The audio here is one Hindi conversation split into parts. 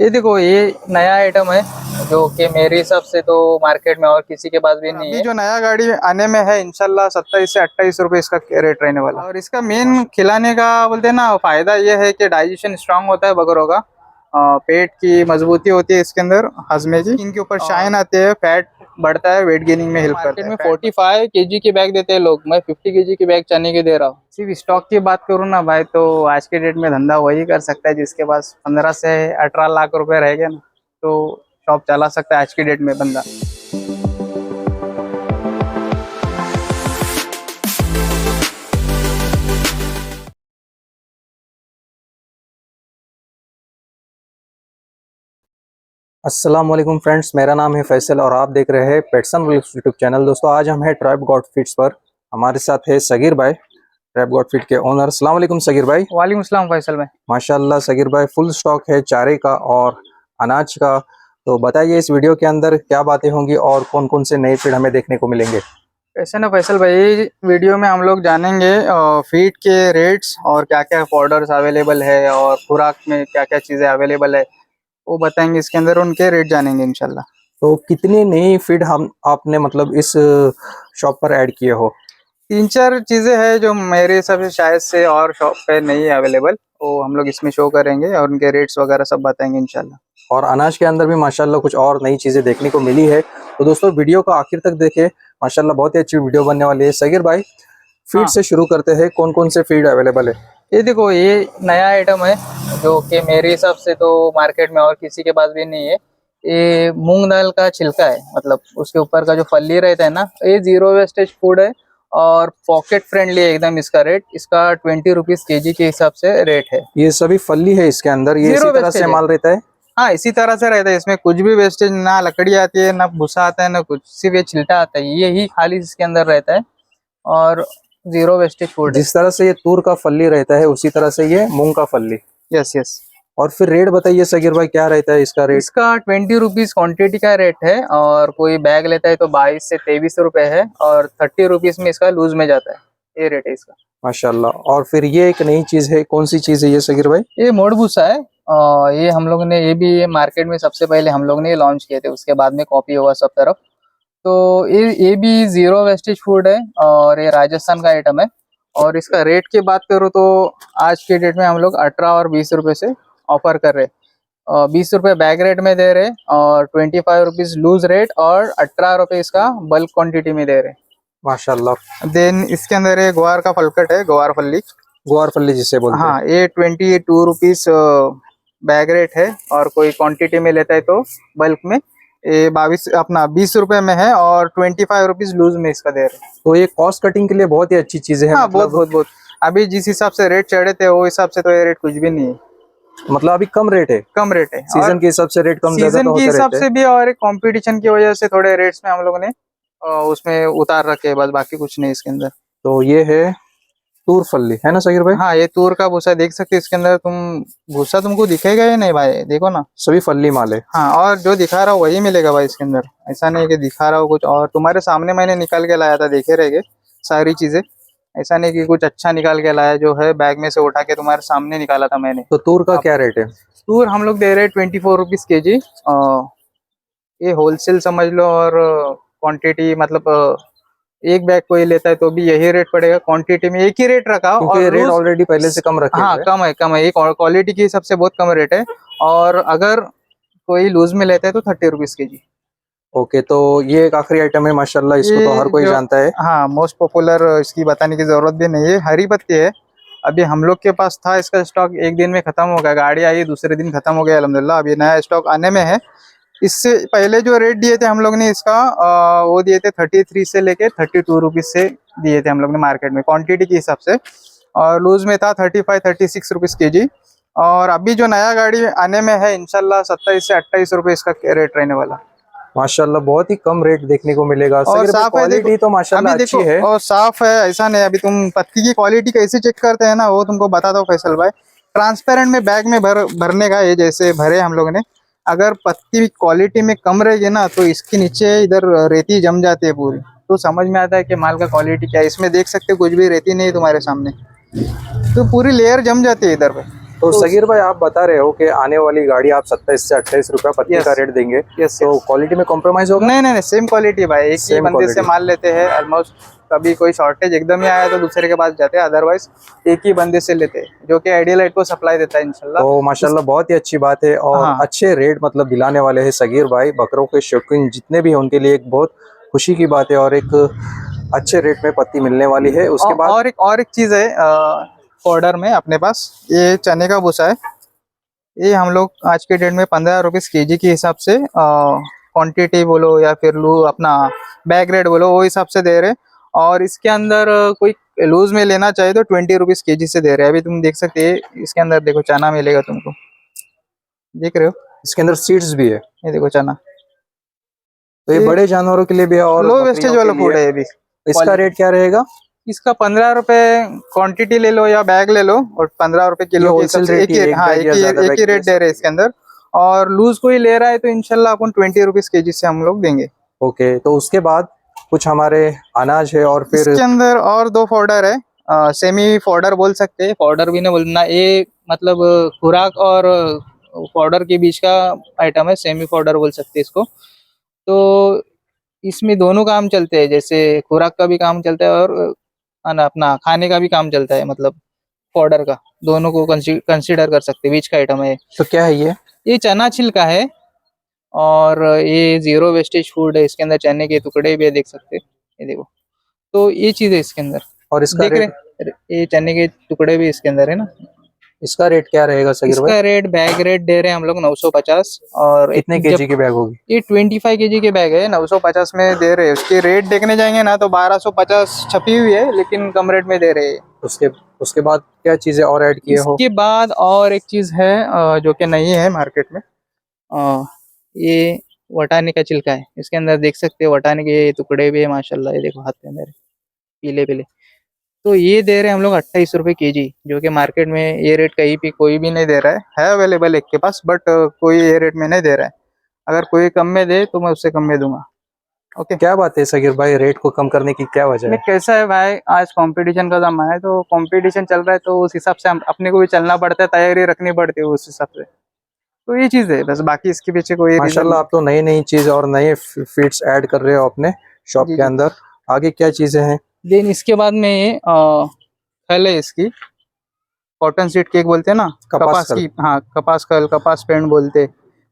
ये देखो, ये नया आइटम है जो कि मेरे हिसाब से तो मार्केट में और किसी के पास भी नहीं है। जो नया गाड़ी आने में है इंशाल्लाह 27 से 28 रुपए इसका रेट रहने वाला। और इसका मेन खिलाने का बोलते हैं ना, फायदा ये है कि डाइजेशन स्ट्रांग होता है बकरों का। पेट की मजबूती होती है इसके अंदर, हजमे की। इनके ऊपर शाइन आते हैं, फैट बढ़ता है, वेट गेनिंग में हेल्प करता है। मार्केट में 45 केजी की बैग देते हैं लोग, मैं 50 केजी की बैग चने की दे रहा हूँ। सिर्फ स्टॉक की बात करूँ ना भाई, तो आज के डेट में धंधा वही कर सकता है जिसके पास 15 से 18 लाख रुपए रह गए ना, तो शॉप चला सकता है आज की डेट में बंदा। अस्सलाम वालेकुम फ्रेंड्स, मेरा नाम है फैसल और आप देख रहे हैं पेट्सन व्लॉग्स यूट्यूब चैनल। दोस्तों, आज हम हैं ट्राइब गॉड फीड्स पर। हमारे साथ है सगीर भाई, ट्राइब गॉड फीड के ओनर। अस्सलाम वालेकुम सगीर भाई। वालेकुम सलाम फैसल भाई। माशाल्लाह सगीर भाई, फुल स्टॉक है चारे का और अनाज का। तो बताइए इस वीडियो के अंदर क्या बातें होंगी और कौन कौन से नए फीड हमें देखने को मिलेंगे। ऐसे ना फैसल भाई, वीडियो में हम लोग जानेंगे फीड के रेट्स और क्या क्या पाउडर्स अवेलेबल है और खुराक में क्या क्या चीज़ें अवेलेबल है वो बताएंगे। इसके अंदर उनके रेट जानेंगे इंशाल्लाह। तो कितनी नई फीड हम आपने मतलब इस शॉप पर ऐड किए हो? 3-4 चीज़ें हैं जो मेरे हिसाब से शायद से और शॉप पे नहीं है अवेलेबल, वो हम लोग इसमें शो करेंगे और उनके रेट्स वगैरह सब बताएंगे इंशाल्लाह। और अनाज के अंदर भी माशाल्लाह कुछ और नई चीजें देखने को मिली है। तो दोस्तों, वीडियो को आखिर तक देखें, माशाल्लाह बहुत ही अच्छी वीडियो बनने वाली है। सगीर भाई, फीड से शुरू करते हैं, कौन कौन से फीड अवेलेबल है? ये देखो, ये नया आइटम है जो कि मेरे हिसाब से तो मार्केट में और किसी के पास भी नहीं है। ये मूंग दाल का छिलका है, मतलब उसके ऊपर का जो फली रहता है ना, ये 0 वेस्टेज फूड है और पॉकेट फ्रेंडली है एकदम। इसका रेट, इसका 20 रुपीज केजी के हिसाब से रेट है। ये सभी फली है इसके अंदर, ये इसी तरह से माल रहता है? हाँ, इसी तरह से रहता है, इसमें कुछ भी वेस्टेज ना, लकड़ी आती है ना भूसा आता है ना कुछ, सिर्फ ये छिलटा आता है, ये ही खाली इसके अंदर रहता है और 0 वेस्टेज फूड। जिस तरह से ये तूर का फली रहता है उसी तरह से ये मूंग का फली। Yes yes. और फिर रेट बताइए सगीर भाई, क्या रहता है इसका रेट? इसका 20 रुपीज क्वान्टिटी का रेट है और कोई बैग लेता है तो 22 से 23 रुपए है और 30 रुपीज में इसका लूज में जाता है, ये रेट है इसका। माशाल्लाह। और फिर ये एक नई चीज है, कौन सी चीज है ये सगीर भाई? ये मोड़ भूसा है और ये हम लोग ने, ये भी ये मार्केट में सबसे पहले हम लोग ने लॉन्च किए थे, उसके बाद में कॉपी हुआ सब तरफ। तो ये भी 0 वेस्टेज फूड है और ये राजस्थान का आइटम है। और इसका रेट की बात करूँ तो आज के डेट में हम लोग 18 और 20 रुपए से ऑफर कर रहे हैं। 20 रुपए बैग रेट में दे रहे और 25 रुपीज लूज रेट और 18 रुपए इसका बल्क क्वांटिटी में दे रहे। माशाल्लाह। देन इसके अंदर ये ग्वार का फलकट है, ग्वार फल्ली, ग्वार फली जिसे बोलते हैं। हाँ, ये 22 रुपीज बैग रेट है और कोई क्वांटिटी में लेता है तो बल्क में ये 20 रुपए में है और 25 रुपीज लूज में इसका दे रहे हैं। तो ये कॉस्ट कटिंग के लिए बहुत ही अच्छी चीजें है। हाँ, बहुत बहुत बहुत। अभी जिस हिसाब से रेट चढ़े थे वो हिसाब से तो ये रेट कुछ भी नहीं है, मतलब अभी कम रेट है। कम रेट है, सीजन के हिसाब से रेट कम ज्यादा सीजन तो के होते हिसाब रहते से भी और कंपटीशन की वजह से थोड़े रेट्स में हम लोगों ने उसमें उतार रखे, बस बाकी कुछ नहीं इसके अंदर। तो ये है तूर फली, है ना सगीर भाई? हाँ, ये तूर का भूसा देख सकते हो इसके अंदर, तुम भूसा तुमको दिखेगा या नहीं भाई, देखो ना, सभी फली माल है। हाँ, और जो दिखा रहा हूँ वही मिलेगा भाई इसके अंदर, ऐसा नहीं कि दिखा रहा हूँ कुछ और। तुम्हारे सामने मैंने निकाल के लाया था, देखे रहेगे सारी चीजें, ऐसा नहीं कि कुछ अच्छा निकाल के लाया, जो है बैग में से उठा के तुम्हारे सामने निकाला था मैंने। तो तूर का क्या रेट है? तूर हम लोग दे रहे 24 रुपीज केजी। ये होलसेल समझ लो और क्वांटिटी मतलब एक बैग कोई लेता है तो भी यही रेट पड़ेगा, क्वांटिटी में एक ही रेट रखा और रेट ऑलरेडी पहले से कम रखे। हाँ, कम है, कम है, ये क्वालिटी के हिसाब से बहुत कम रेट है। और अगर कोई लूज में लेता है तो 30 रुपीज केजी। ओके, तो ये एक आखिरी आइटम है माशाल्लाह, इसको तो हर कोई जानता है। हाँ, मोस्ट पॉपुलर, इसकी बताने की जरूरत भी नहीं है, हरी पत्ती है। अभी हम लोग के पास था, इसका स्टॉक एक दिन में खत्म हो गया, गाड़ी आई दूसरे दिन खत्म हो गया अल्हम्दुलिल्लाह, अभी नया स्टॉक आने में है। इससे पहले जो रेट दिए थे हम लोग ने इसका वो दिए थे 33 से लेके 32 रुपीज से दिए थे हम लोग ने मार्केट में, क्वांटिटी के हिसाब से। और लूज में था 35-36 रुपीज केजी। और अभी जो नया गाड़ी आने में है इंशाल्लाह 27 से 28 रुपए इसका रेट रहने वाला। माशाल्लाह बहुत ही कम रेट देखने को मिलेगा। और साफ है, क्वालिटी तो माशाल्लाह अच्छी है और साफ है, ऐसा नहीं। अभी तुम पत्ती की क्वालिटी कैसे चेक करते हैं ना, वो तुमको बताता हूँ फैसल भाई। ट्रांसपेरेंट में बैग में भरने का, ये जैसे भरे हम लोग ने, अगर पत्ती क्वालिटी में कम रहेगी ना तो इसके नीचे इधर रेती जम जाती है पूरी, तो समझ में आता है कि माल का क्वालिटी क्या है। इसमें देख सकते हो कुछ भी रेती नहीं है तुम्हारे सामने, तो पूरी लेयर जम जाती है इधर पे। तो सगीर भाई आप बता रहे हो कि आने वाली गाड़ी आप 27 से 28 रुपया पत्ती Yes. का रेट देंगे, यस तो क्वालिटी में कॉम्प्रोमाइज होगा? नहीं नहीं नहीं, सेम क्वालिटी भाई, एक ही Same बंदे से quality. माल लेते हैं ऑलमोस्ट। कभी कोई शॉर्टेज एकदम ही आया तो दूसरे के पास जाते हैं, अदरवाइज एक ही बंदे से लेते हैं जो कि आइडियलाइट को सप्लाई देता है इंशाल्लाह। तो माशाल्लाह बहुत ही अच्छी बात है और हाँ। अच्छे रेट मतलब दिलाने वाले हैं सगीर भाई। बकरों के शौकीन जितने भी हैं उनके लिए एक बहुत खुशी की बात है और एक अच्छे रेट में पत्ती मिलने वाली है। उसके बाद और एक चीज है ऑर्डर में अपने पास, ये चने का भूसा है। ये हम लोग आज के डेट में 15 रुपीज केजी के हिसाब से क्वांटिटी बोलो या फिर लू अपना बैग रेट बोलो, वो हिसाब से दे रहे हैं। और इसके अंदर कोई लूज में लेना चाहे तो 20 रुपीज केजी से दे रहे हैं। अभी तुम देख सकते हैं इसके अंदर, देखो चना मिलेगा तुमको, देख रहे हो? इसके अंदर सीड्स भी है, ये देखो चना। तो ये बड़े जानवरों के लिए भी है और लो बकरियों वेस्टेज के वाला लिए। फूड है ये भी। इसका रेट क्या रहेगा? इसका 15 रुपए क्वांटिटी ले लो या बैग ले लो, और 15 रुपए किलो के हिसाब wholesale से rate एक ही ही, एक हाँ बैग या ज्यादा एक बैग ही के रेट दे रहे हैं इसके अंदर। और लूज कोई ले रहा है तो इंशाल्लाह अपन 20 रुपीज केजी से हम लोग देंगे। ओके, तो उसके बाद कुछ हमारे अनाज है और फिर इसके अंदर और दो फॉर्डर है, सेमी फॉर्डर बोल सकते हैं, फॉर्डर भी नहीं बोलना, ये मतलब खुराक और फॉर्डर के बीच का आइटम है, सेमी फॉर्डर बोल सकते हैं इसको। तो इसमें दोनों काम चलते हैं, जैसे खुराक का भी काम चलता है और अपना खाने का भी काम चलता है, मतलब फॉर्डर का, दोनों को कंसीडर कर सकते हैं, बीच का आइटम है। तो क्या है ये चना छिलका है और ये जीरो वेस्टेज फूड है। इसके अंदर चने के टुकड़े भी है, देख सकते हैं, ये देखो। तो ये चीज है इसके अंदर, और इसका देख रेट? रहे, ये चने के टुकड़े भी इसके अंदर है ना। इसका रेट क्या रहेगा सगीर भाई? इसका रेट बैग रेट दे रहे हैं हम लोग 950। और कितने केजी की बैग होगी? ये 25 केजी के बैग है, 950 में दे रहे हैं। उसके रेट देखने जाएंगे ना तो 1250 छपी हुई है, लेकिन कम रेट में दे रहे हैं। उसके बाद क्या चीजें और ऐड किए हो? इसके बाद और एक चीज है जो कि नहीं है मार्केट में, ये वटाने का छिलका है। इसके अंदर देख सकते हैं वटाने के टुकड़े भी है माशाल्लाह, ये देखो हाथ में मेरे पीले पीले। तो ये दे रहे हैं हम लोग 28 रुपए केजी, जो कि मार्केट में ये रेट कहीं भी कोई भी नहीं दे रहा है अवेलेबल एक के पास, बट कोई ये रेट में नहीं दे रहा है। अगर कोई कम में दे तो मैं उससे कम में दूंगा। ओके, क्या बात है सगीर भाई, रेट को कम करने की क्या वजह है? कैसा है भाई, आज कंपटीशन का जमाना है, तो कंपटीशन चल रहा है तो उस हिसाब से अपने को भी चलना पड़ता है, तैयारी रखनी पड़ती है उस हिसाब से। तो ये चीज है बस, बाकी इसके पीछे कोई रीजन माशाल्लाह आप तो नई नई चीज और नए फीड्स ऐड कर रहे हो अपने शॉप जी, के जी। अंदर। आगे क्या चीजें हैं? देन इसके बाद में ये खल है इसकी, कॉटन सीड केक बोलते हैं ना, कपास कपास की, हाँ कपास खल, कपास पेंट बोलते।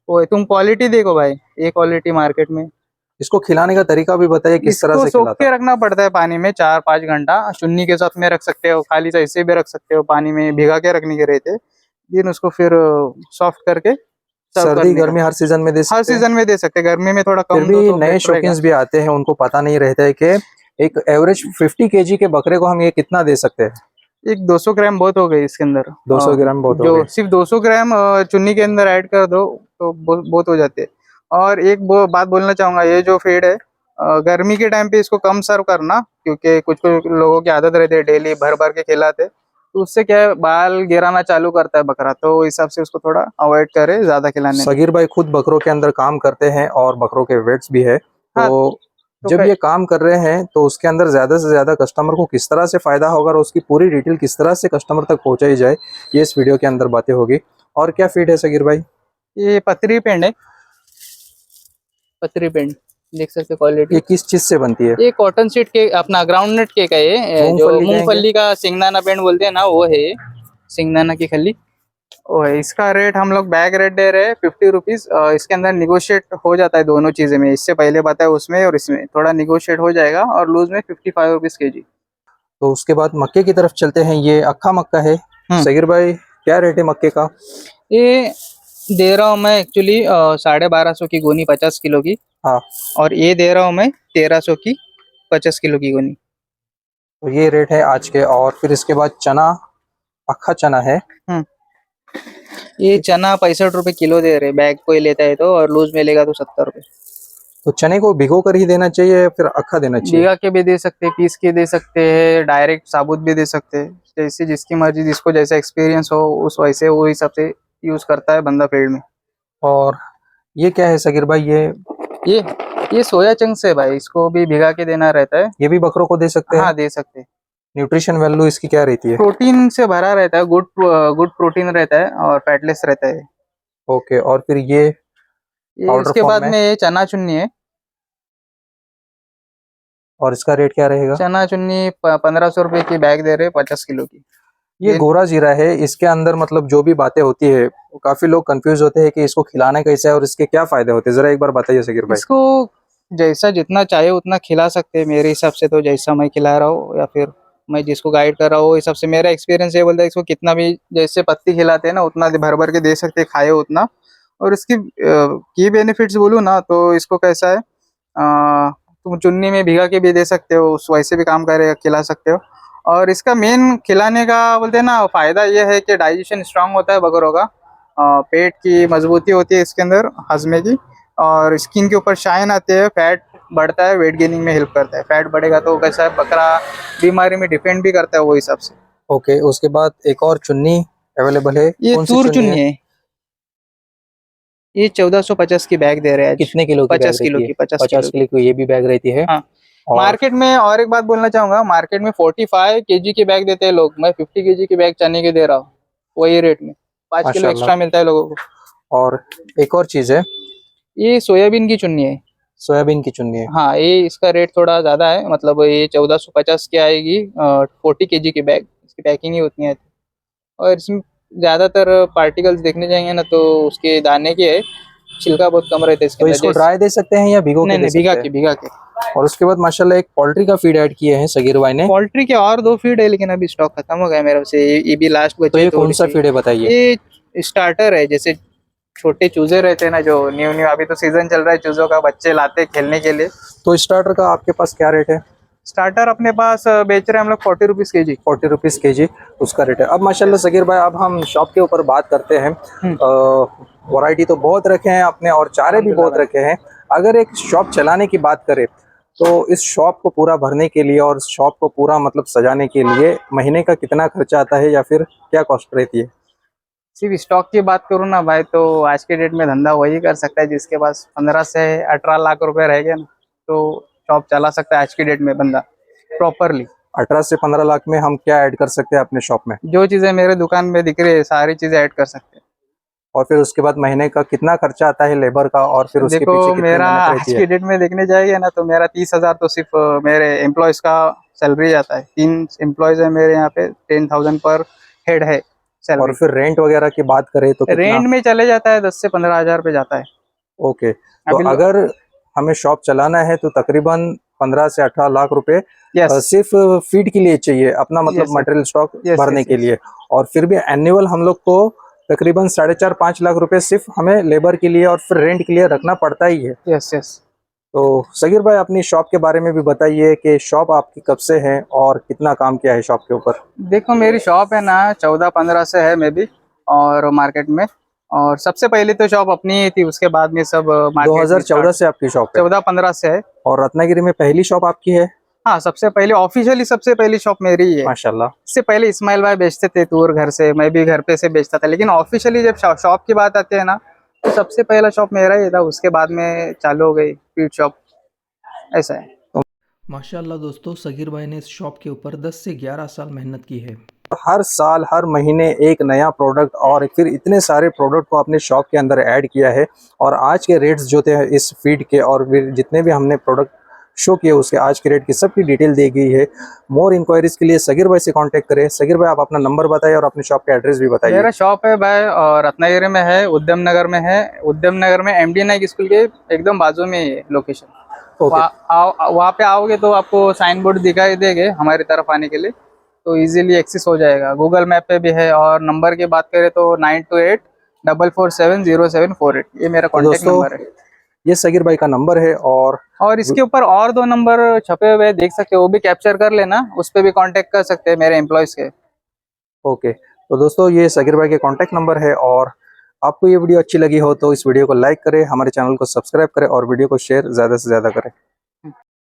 वो है, तुम क्वालिटी देखो भाई, ये क्वालिटी मार्केट में। इसको खिलाने का तरीका भी बताइए, किस तरह इसको से सोख खिलाता के रखना पड़ता है पानी में 4-5 घंटा। चुन्नी के साथ में रख सकते हो, खाली से ऐसे भी रख सकते हो, पानी में भिगा के रखने के रहते। दिन उसको फिर सॉफ्ट करके सर्व सर्दी करने का। गर्मी हर सीजन में दे हर सकते हैं? सीजन में दे सकते हैं, गर्मी में थोड़ा फिर कम दो भी तो नए बेटर रहेगा। शौकीन भी आते हैं, उनको पता नहीं रहता है कि एक एवरेज 50 केजी के बकरे को हम ये कितना दे सकते हैं। एक 200 ग्राम बहुत हो गई इसके अंदर। 200 ग्राम बहुत हो जो गए। सिर्फ 200 ग्राम चुन्नी के अंदर ऐड कर दो तो बहुत हो जाते हैं। और एक बात बोलना चाहूंगा, ये जो फीड है गर्मी के टाइम पे इसको कम सर्व करना, क्योंकि कुछ कुछ लोगों की आदत रहती है डेली भर भर के खिलाते, तो उससे क्या है, बाल गिराना चालू करता है बकरा, तो इस हिसाब से उसको थोड़ा अवॉइड करे ज्यादा खिलाने में। सगीर भाई खुद बकरों के अंदर काम करते हैं और बकरों के वेट्स भी है, हाँ, तो तो जब ये काम कर रहे हैं तो उसके अंदर ज्यादा से ज्यादा कस्टमर को किस तरह से फायदा होगा और उसकी पूरी डिटेल किस तरह से कस्टमर तक पहुंचाई जाए, ये इस वीडियो के अंदर बातें होगी। और क्या फीड है सगीर भाई? ये पतरी पेंट है, पतरी पेंट, देख सकते क्वालिटी। ये किस चीज से बनती है? ये कॉटन सीड के अपना ग्राउंडनट केक है ये, जो मूंगफली मूंगफली का सिंगदाना पेंट बोलते हैं ना, वो है ये, सिंगदाना की खली वो है। इसका रेट हम लोग बैग रेट दे रहे हैं 50 रुपीज। इसके अंदर निगोशिएट हो जाता है दोनों चीजें में, इससे पहले बताया उसमें और इसमें थोड़ा निगोशिएट हो जाएगा। और लूज में 55 रुपीज केजी। तो उसके बाद मक्के की तरफ चलते हैं। ये अक्खा मक्का है सगीर भाई, क्या रेट है मक्के का? ये दे रहा हूँ मैं एक्चुअली 1250 की गोनी 50 किलो की। हाँ, और ये दे रहा हूँ मैं 1300 की 50 किलो की गोनी। तो ये रेट है आज के। और फिर इसके बाद चना, अक्खा चना है। ये चना 65 रुपए किलो दे रहे, बैग कोई लेता है तो, और लूज में लेगा तो 70 रुपए। तो चने को भिगो कर ही देना चाहिए या फिर अक्खा देना चाहिए? भिगा के भी दे सकते हैं, पीस के दे सकते हैं, डायरेक्ट साबुत भी दे सकते हैं, जैसे जिसकी मर्जी, जिसको जैसा एक्सपीरियंस हो उस वैसे वो हिसाब से यूज करता है बंदा फील्ड में। और ये क्या है सगीर भाई? ये ये सोया चंक्स है भाई, इसको भी भिगा के देना रहता है। ये भी बकरों को दे सकते हैं? हाँ दे सकते हैं। न्यूट्रिशन वैल्यू इसकी क्या रहती है? प्रोटीन से भरा रहता है, गुड प्रोटीन रहता है और फैटलेस रहता है। ओके, और फिर ये पाउडर उसके फॉर्म बाद में, में ये चना चुन्नी है। और इसका रेट क्या रहेगा? चना चुन्नी 1500 रुपए की बैग दे रहे 50 किलो की। ये गोरा जीरा है, इसके अंदर मतलब जो भी बातें होती है वो काफी लोग कंफ्यूज होते हैं कि इसको खिलाना कैसे है और इसके क्या फायदे होते हैं, जरा एक बार बताइए सगीर भाई। इसको जैसा जितना चाहे उतना खिला सकते हैं मेरे हिसाब से, तो जैसा मैं खिला रहा हूँ या फिर मैं जिसको गाइड कर रहा हूँ हिसाब से मेरा एक्सपीरियंस ये बोलता है इसको कितना भी जैसे पत्ती खिलाते हैं ना उतना भर भर के दे सकते हैं, खाए उतना। और इसकी की बेनिफिट्स बोलूँ ना तो इसको कैसा है, तुम चुन्नी में भिगा के भी दे सकते हो, उस वैसे भी काम करेगा, खिला सकते हो। और इसका मेन खिलाने का बोलते हैं ना फायदा ये है कि डाइजेशन स्ट्रांग होता है बकरों का, पेट की मजबूती होती है इसके अंदर हजमे की, और स्किन के ऊपर शाइन आते हैं, फैट बढ़ता है, वेट गेनिंग में हेल्प करता है। फैट बढ़ेगा तो कैसा है बकरा बीमारी में डिपेंड भी करता है वो हिसाब से। ओके, उसके बाद एक और चुन्नी अवेलेबल है, ये कौन सी तूर चुन्नी चुन्नी है, ये 1450 की बैग दे रहे हैं आज। कितने किलो की बैग 50 किलो रहती है? की, 50 50 किलो की। किलो की ये भी बैग रहती है। हाँ, और मार्केट में और एक बात बोलना चाहूंगा, मार्केट में 45 केजी की बैग देते हैं लोग, मैं 50 केजी की बैग चने की दे रहा हूँ वही रेट में, 5 किलो माशाल्लाह। एक्स्ट्रा मिलता है लोगों को। और एक और चीज है, ये सोयाबीन की चुन्नी है। सोयाबीन की चुन्नी है। हाँ, ये इसका रेट थोड़ा ज्यादा है, मतलब ये 1450 की आएगी, 40 केजी की बैग, इसकी पैकिंग ही उतनी है। और इसमें ज्यादातर पार्टिकल्स देखने जाएंगे ना तो उसके दाने के है, छिलका बहुत कम रहता है इसके तो अंदर। इसको जैसे ड्राई दे सकते हैं या भिगो के नहीं दे नहीं, भिगा सकते के हैं? भिगा के। और उसके बाद माशाल्लाह एक पोल्ट्री का फीड ऐड किए हैं सगीर भाई ने। पोल्ट्री के और 2 फीड है लेकिन अभी स्टॉक खत्म हो गया मेरे से, ये भी लास्ट तो बची ये है कौन थोड़ी सा सी। फीड है बताइए? ये स्टार्टर है, जैसे छोटे चूजे रहते हैं ना जो न्यू न्यू, अभी तो सीजन चल रहा है चूजों का, बच्चे लाते हैं खेलने के लिए। तो स्टार्टर का आपके पास क्या रेट है? स्टार्टर अपने पास बेच रहे हैं हम लोग 40 रुपीज के जी। 40 रुपीज़ के जी उसका रेट है। अब माशाल्लाह सगीर भाई, अब हम शॉप के ऊपर बात करते हैं। वैरायटी तो बहुत रखे हैं आपने और चारे भी बहुत रखे हैं। अगर एक शॉप चलाने की बात करें तो इस शॉप को पूरा भरने के लिए और शॉप को पूरा मतलब सजाने के लिए महीने का कितना खर्चा आता है या फिर क्या कॉस्ट रहती है? सिर्फ स्टॉक की बात करूँ ना भाई तो आज के डेट में धंधा वही कर सकता है जिसके पास 15 से 18 लाख रुपए रह गए ना, तो शॉप चला सकता है आज की डेट में बंदा प्रॉपरली। 18 से 15 लाख में हम क्या ऐड कर सकते हैं अपने शॉप में? जो चीजें मेरे दुकान में दिख रही है सारी चीजें ऐड कर सकते हैं। और फिर उसके बाद महीने का कितना खर्चा आता है लेबर का और फिर उसके देखो पीछे कितनी मेरा मेहनत आज रहती की है? डेट में देखने जाएगा ना तो मेरा 30,000 तो सिर्फ मेरे एम्प्लॉयज का सैलरी जाता है। 3 एम्प्लॉयज है मेरे यहाँ पे, 10,000 पर हेड है और सैलरी। फिर रेंट वगैरह की बात करें तो कितना? रेंट में चले जाता है 10 से 15,000 पे जाता है। ओके, तो अभी अगर हमें शॉप चलाना है तो तकरीबन 15 से 18 लाख रुपए यस सिर्फ फीड के लिए चाहिए, अपना मतलब यस मटेरियल स्टॉक यस भरने यस के लिए। और फिर भी एनुअल हम लोग को तकरीबन 4.5-5 लाख रुपए सिर्फ हमें लेबर के लिए और फिर रेंट के लिए रखना पड़ता ही है। Yes yes. तो सगीर भाई, अपनी शॉप के बारे में भी बताइए कि शॉप आपकी कब से है और कितना काम किया है शॉप के ऊपर? देखो मेरी शॉप है ना 14-15 से है मे भी, और मार्केट में, और सबसे पहले तो शॉप अपनी ही थी, उसके बाद में सब मार्केट 2014 से आपकी शॉप है? 14-15 से है। और रत्नागिरी में पहली शॉप आपकी है? हाँ, सबसे पहले ऑफिशियली सबसे पहली शॉप मेरी ही है। माशाल्लाह। इससे पहले इस्माइल भाई बेचते थे तूर घर से, मैं भी घर पे से बेचता था, लेकिन ऑफिशियली जब शॉप की बात आती है ना तो सबसे पहला शॉप मेरा ही था, उसके बाद में चालू हो गई फीड शॉप, ऐसा है। माशाल्लाह दोस्तों, सगीर भाई ने इस शॉप के ऊपर 10 से 11 साल मेहनत की है। हर साल हर महीने एक नया प्रोडक्ट और फिर इतने सारे प्रोडक्ट को अपने शॉप के अंदर ऐड किया है। और आज के रेट्स जो थे इस फीड के और फिर जितने भी हमने प्रोडक्ट शो किए उसके आज के रेट की सबकी डिटेल दी गई है। मोर इंक्वायरीज के लिए सगीर भाई से कांटेक्ट करें। सगीर भाई, आप अपना नंबर बताइए और अपने शॉप का एड्रेस भी बताइए। मेरा शॉप है भाई और रत्नागिरी में है, उद्यम नगर में है। उद्यम नगर में MD नाइक स्कूल के एकदम बाजू में ही है लोकेशन। ओके, वहाँ पे आओगे तो आपको साइन बोर्ड दिखाई देंगे हमारी तरफ आने के लिए, तो इजीली एक्सेस हो जाएगा। गूगल मैप पे भी है। और नंबर की बात करें तो 9284470748, ये मेरा तो कॉन्टेक्ट दोस्तों नंबर है। ये सगीर भाई का नंबर है। और इसके ऊपर और 2 नंबर छपे हुए हैं, देख सकते हो, वो भी कैप्चर कर लेना, उस पर भी कांटेक्ट कर सकते हैं मेरे एम्प्लॉयज के। ओके, तो दोस्तों ये सगीर भाई के कांटेक्ट नंबर है। और आपको ये वीडियो अच्छी लगी हो तो इस वीडियो को लाइक करें, हमारे चैनल को सब्सक्राइब करें और वीडियो को शेयर ज़्यादा से ज़्यादा करें।